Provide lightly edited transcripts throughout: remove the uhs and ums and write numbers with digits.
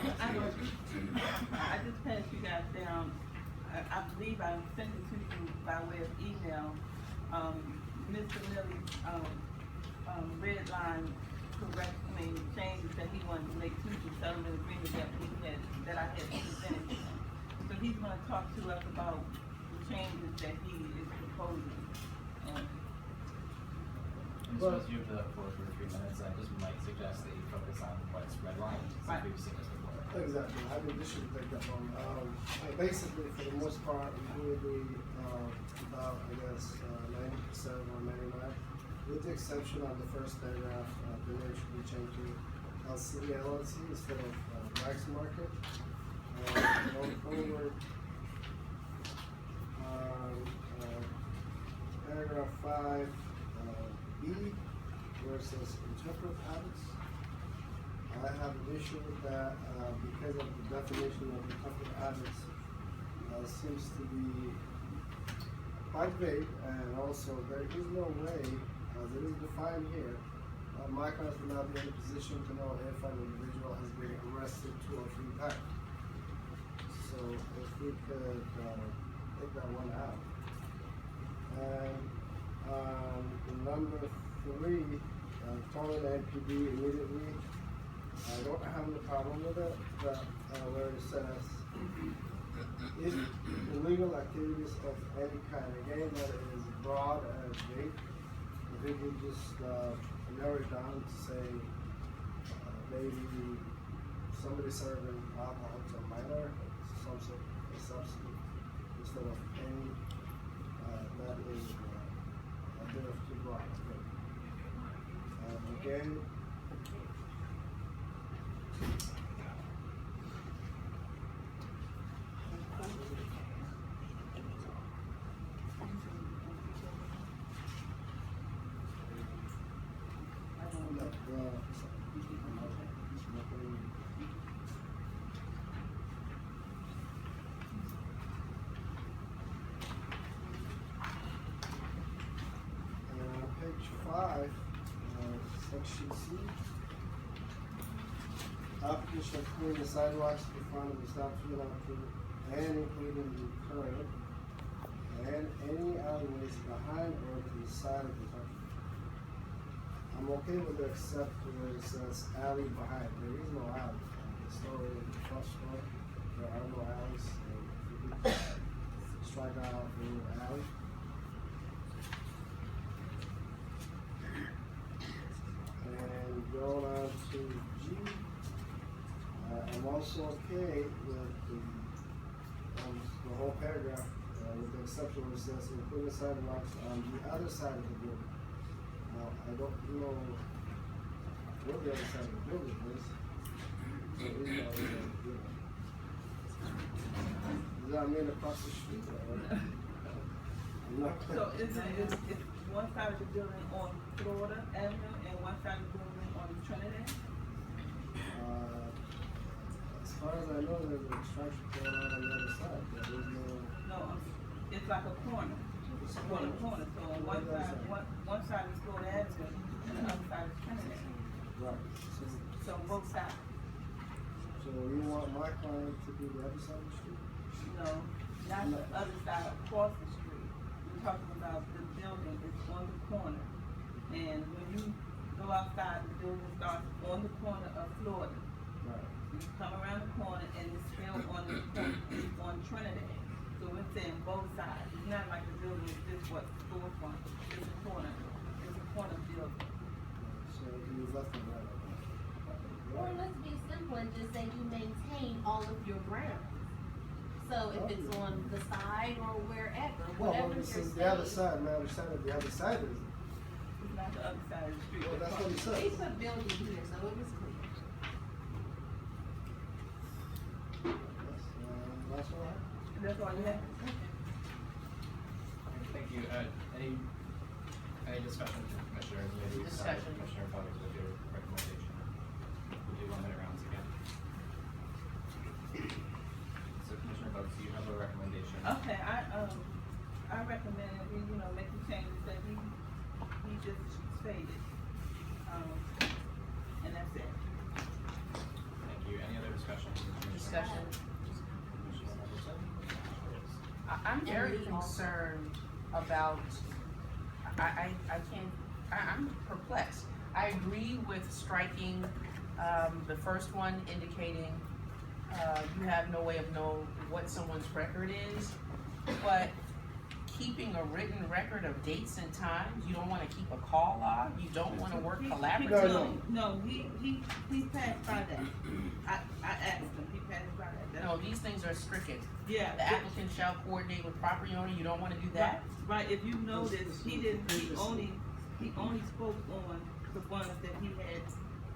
I just passed you guys down, I believe I sent it to you by way of email, Mr. Millie's, red line changes that he wanted to make to the settlement agreement that I had presented to him. So he's gonna talk to us about the changes that he is proposing. And so as you have the floor for 3 minutes, I just might suggest that you focus on what's redlined, since Right. we've seen this before. Exactly. I mean, this shouldn't take that long. Basically, for the most part, we do agree about, I guess, 90% or 99%, with the exception of the first paragraph. The name should be changed to LCD LLC instead of Wax Market. Going forward, paragraph 5, B, where it says interpret habits. I have an issue with that because of the definition of interpret habits seems to be quite vague, and also there is no way, as it is defined here, my client will not be in a position to know if an individual has been arrested 2 or 3 times. So if we could take that one out. And number 3, calling the NPD immediately. I don't have a problem with it, but where it says if illegal activities of any kind, again, that is broad and vague. If we could just narrow it down to say maybe somebody serving alcohol to a minor, some sort of substance, instead of any, that is a bit of too broad. Again, page 5, section C. Applicant shall clean the sidewalks in front of the establishment and including the curb and any alleyways behind or to the side of the property. I'm okay with it except where it says alley behind. There is no alley. The store in the first store, there are no alleys. So if you could strike out the word alley. And going on to G, I'm also okay with the whole paragraph, with the exception where it says including sidewalks on the other side of the building. Now, I don't know where the other side of the building is. So we know does that mean across the street? I'm not So is one side of the building on Florida Avenue and one side of the building on Trinidad? As far as I know, there's an extraction going on the other side. There is no. No, it's like a corner. It's On a corner, so on one side is Florida Avenue and the other side is Trinidad. Right. So both sides. So you want my client to be the other side of the street? No, not the other side, across the street. We're talking about the building is on the corner. And when you go outside, the building starts on the corner of Florida. Right. You come around the corner and it's still on the corner, on Trinidad. So we're saying both sides. It's not like the building is just what storefront. It's a corner. It's a corner building. So you left and right. Or let's be simple and just say you maintain all of your grounds. So if it's on the side or wherever, Well, whatever when it you're says the other saying. side, my understanding the other side is. It's not the other side of the street. Well, that's what he They said. put building here, so it was clear. That's all right. That's all you have? Thank you. Any discussion from commissioners? Maybe we start with Commissioner Butters with your recommendation. We'll do 1 minute rounds again. So Commissioner Butters, do you have a recommendation? Okay, I recommend that we, make the changes that he just stated. And that's it. Thank you. Any other discussion? Lee also. concerned about, I'm perplexed. I agree with striking, the first one indicating, you have no way of knowing what someone's record is, but keeping a written record of dates and times, you don't wanna keep a call log, you don't wanna work collaboratively? No, he passed by that. I asked him, he passed by that. That's- No, these things are stricken. Yeah. The applicant shall coordinate with property owner, you don't wanna do that? Right, if you notice, he only spoke on the ones that he had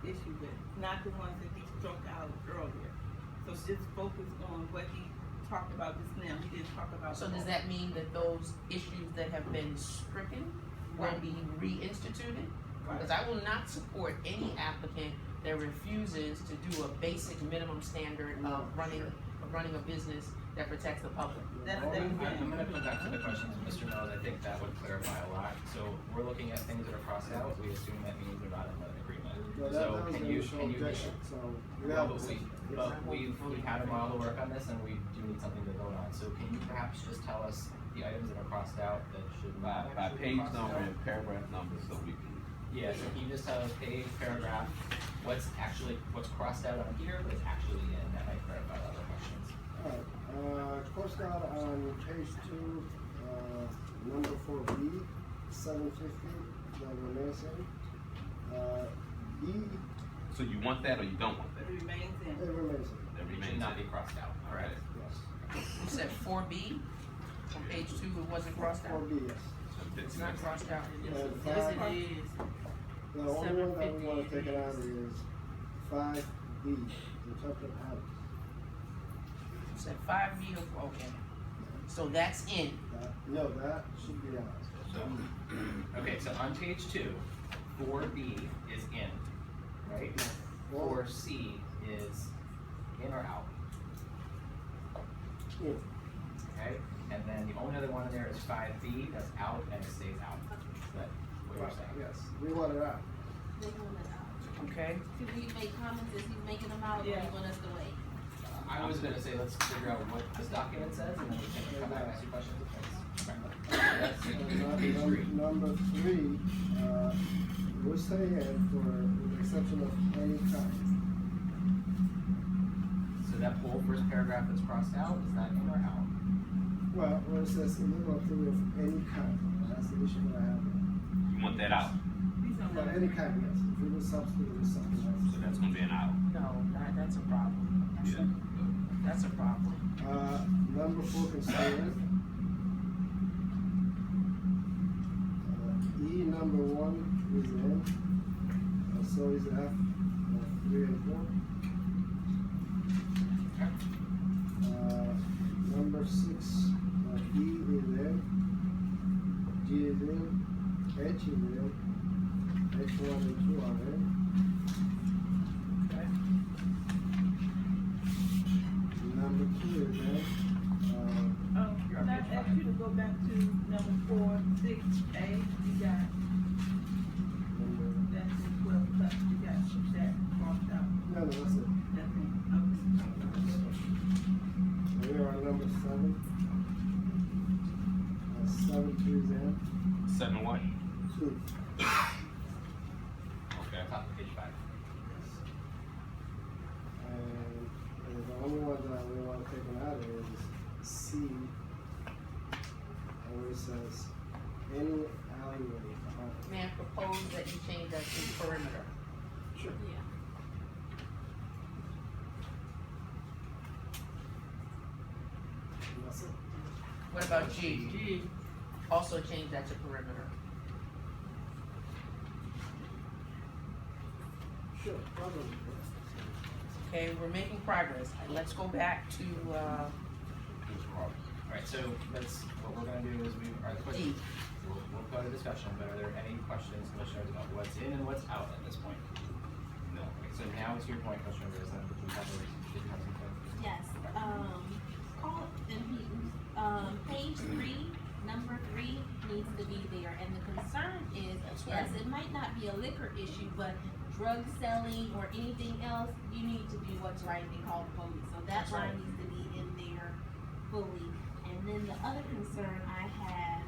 issue with, not the ones that he struck out earlier. So just focus on what he talked about just now, he didn't talk about. So the does whole- that mean that those issues that have been stricken will Right. be reinstituted? Right. Because I will not support any applicant that refuses to do a basic minimum standard of running a business that protects the public. That's I'm everything. gonna come back to the questions of Mr. Mills, I think that would clarify a lot. So we're looking at things that are crossed out, we assume that means they're not in the agreement. No, So that was can the you, initial can you? objection, so. we Well, have- but we've had a while to work on this and we do need something to vote on. So can you perhaps just tell us the items that are crossed out that should not By actually be page crossed number out? and paragraph number, so we can. Yeah, so can you just tell us page, paragraph, what's crossed out on here, but is actually in, that might clarify other questions. Alright, crossed out on page 2, number 4B, 750, the Mason. B, So you want that or you don't want that? It remains in. it remains, That It remains should not it. be crossed out, correct? yes. You said 4B on page 2, it wasn't crossed out? 4B, yes. So It's that's not next. crossed out. And Yes, 5, it is. the only one that we 750 wanna take it out is- is 5B, interpretive habits. You said 5B, okay. So that's in. No, that should be out. So, okay, so on page 2, 4B is in, right? 4C is in or out, Yeah. okay? And then the only other one in there is 5B, that's out and it stays out. Is that what you're saying? Yes, we want it out. They want it out. Okay. Could we make comments as he's making them out, or Yeah. you want us to wait? I was gonna say, let's figure out what this document says and then we can come back and ask you questions. That's page 3. Number 3, we're saying for the exception of any kind. So that whole first paragraph that's crossed out, is that in or out? Well, where it says illegal activity of any kind, that's the issue that I have. You want that out, He's on But that. any kind, yes, if it was substitute, it was something else. so that's gonna be an out. No, that's a problem. Yeah. That's a problem. Number 4 can stay in. E number 1 is in, so is F 3 and 4. Number 6, E is in, G is in, H is in, H1 and 2 are in. Okay. Number 2 is in, Can I ask you to go back to number 4, 6A, you got, number, that's in 12 plus, you got that crossed out. no, that's it. That's in, okay. We are on number 7. 7 2 is in, 7 what? 2. Okay. Top of page 5. And the only one that we want to take out is C, where it says any alleyway. May I propose that you change that to perimeter? Sure. Yeah. That's it. What about G? G, Also change that to perimeter. Sure, probably. Okay, we're making progress. Let's go back to, Alright, so let's, what we're gonna do is D. we'll go to discussion, but are there any questions, commissioners, about what's in and what's out at this point? No, okay, so now to your point, Commissioner Reyes, did you have something? Yes, Paul and Peyton, page 3, number 3 needs to be there, and the concern is, That's yes, right. it might not be a liquor issue, but drug selling or anything else, you need to do what's right and call the police, so that That's right. line needs to be in there fully. And then the other concern I had,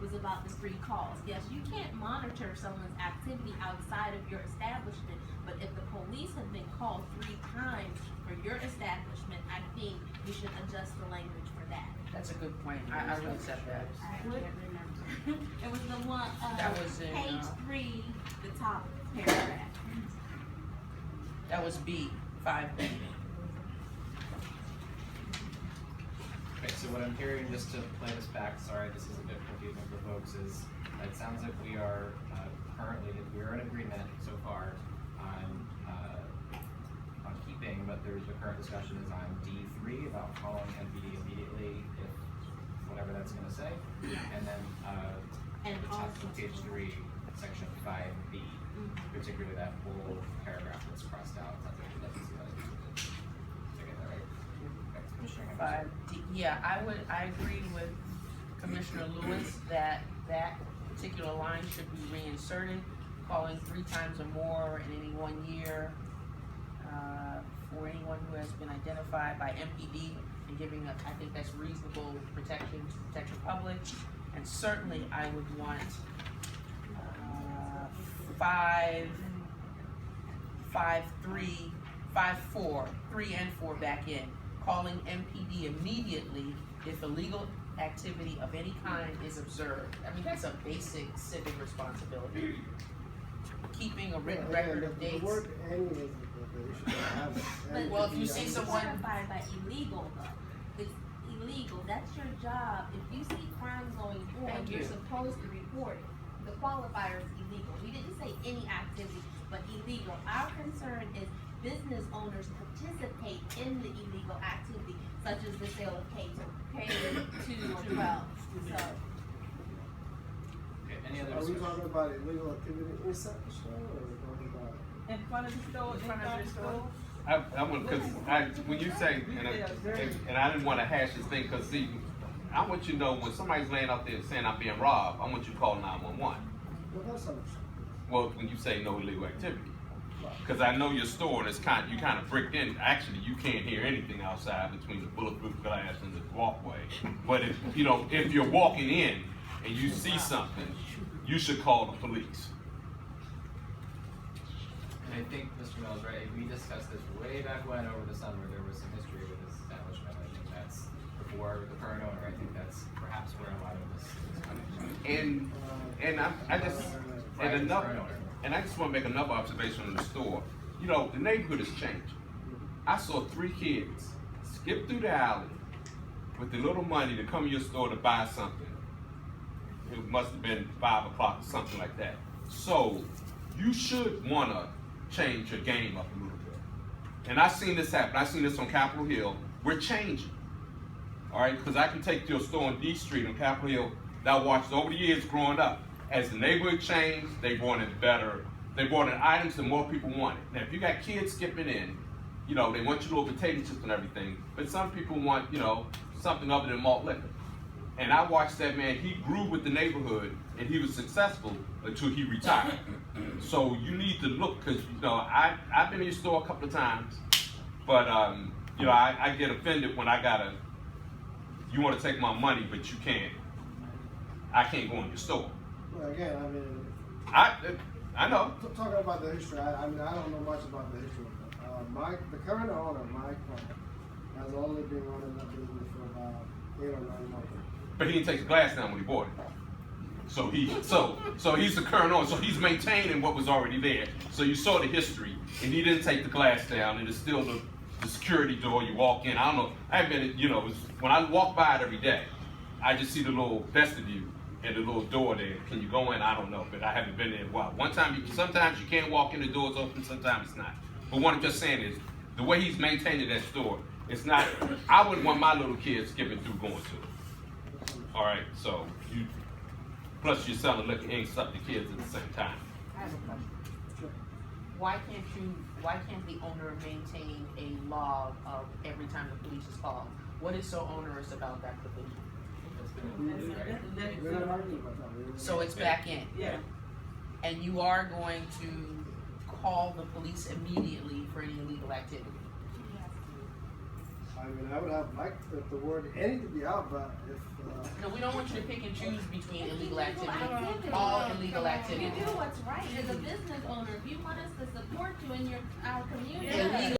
was about the street calls. Yes, you can't monitor someone's activity outside of your establishment, but if the police have been called 3 times for your establishment, I think we should adjust the language for that. That's a good point, I will accept that. I can't remember. It was the one, That was in, page 3, the top paragraph. That was B, 5B. Okay, so what I'm hearing, just to play this back, sorry, this is a bit confusing for folks, is it sounds like we are we are in agreement so far on keeping, but there's the current discussion is on D3 about calling MPD immediately if whatever that's gonna say, and then And the top also of page 3, section 5B, particularly that whole paragraph that's crossed out. Sounds like it doesn't see that. Did I get that right? Okay, Commissioner Henderson. 5D, yeah, I agree with Commissioner Lewis that that particular line should be reinserted, calling 3 times or more in any 1 year, for anyone who has been identified by MPD and giving I think that's reasonable protection to protect the public. And certainly I would want, 3 and 4 back in, calling MPD immediately if illegal activity of any kind is observed. I mean, that's a basic civic responsibility. Keeping a written record of dates. The word any is the issue. But Well, if you see it's someone- clarified by illegal though. It's illegal, that's your job. If you see crime going on, Thank you're you. supposed to report it. The qualifier is illegal. We didn't say any activity, but illegal. Our concern is business owners participate in the illegal activity, such as the sale of K to 12. So, Okay, any other Are we discussion? talking about illegal activity inside the store, or are we talking about? In front of the store, in front of the store. I want, cause when you say, and I didn't wanna hash this thing, cause see, I want you to know, when somebody's laying out there saying I'm being robbed, I want you to call 911. Well, that's understandable. Well, when you say no illegal activity. Cause I know your store and it's you kind of bricked in, actually, you can't hear anything outside between the bulletproof glass and the walkway. But if, you know, if you're walking in and you see something, you should call the police. And I think Mr. Mills, right, we discussed this way back when over the summer, there was some history with this establishment. I think that's before the current owner, I think that's perhaps where a lot of this is coming from. And I just, Prior to and the another, current owner. and I just want to make another observation on the store. You know, the neighborhood has changed. I saw 3 kids skip through the alley with the little money to come to your store to buy something. It must have been 5 o'clock or something like that. So you should want to change your game up a little bit. And I've seen this happen. I've seen this on Capitol Hill. We're changing. All right, because I can take you to a store on D Street on Capitol Hill that I watched over the years growing up. As the neighborhood changed, they brought in better. They brought in items that more people wanted. Now, if you got kids skipping in, you know, they want your little potato chips and everything, but some people want, you know, something other than malt liquor. And I watched that man, he grew with the neighborhood and he was successful until he retired. So you need to look, because, you know, I've been in your store a couple of times, but, you know, I get offended when you want to take my money, but you can't. I can't go in your store. Well, again, I mean, I know. talking about the history, I mean, I don't know much about the history. The current owner, Mike Clark, has only been running that business for about 8 or 9 months. But he didn't take the glass down when he bought it. So he's the current owner. So he's maintaining what was already there. So you saw the history, and he didn't take the glass down. It is still the security door. You walk in. I don't know. I've been, you know, when I walk by it every day, I just see the little vestibule and the little door there. Can you go in? I don't know, but I haven't been there in a while. Sometimes you can't walk in, the door's open. Sometimes it's not. But what I'm just saying is, the way he's maintaining that store, it's not. I wouldn't want my little kids skipping through going to it. All right, so plus you're selling liquor and stuff to kids at the same time. I have a question. Why can't the owner maintain a log of every time the police is called? What is so onerous about that provision? That's been included, right? We're not arguing about that. So it's back in, Yeah. and you are going to call the police immediately for any illegal activity. I mean, I would have liked the word any to be out, but if, No, we don't want you to pick and choose between illegal Illegal activity, activity. all illegal You activity. do what's right as a business owner. If you want us to support you in your, our community. Illegal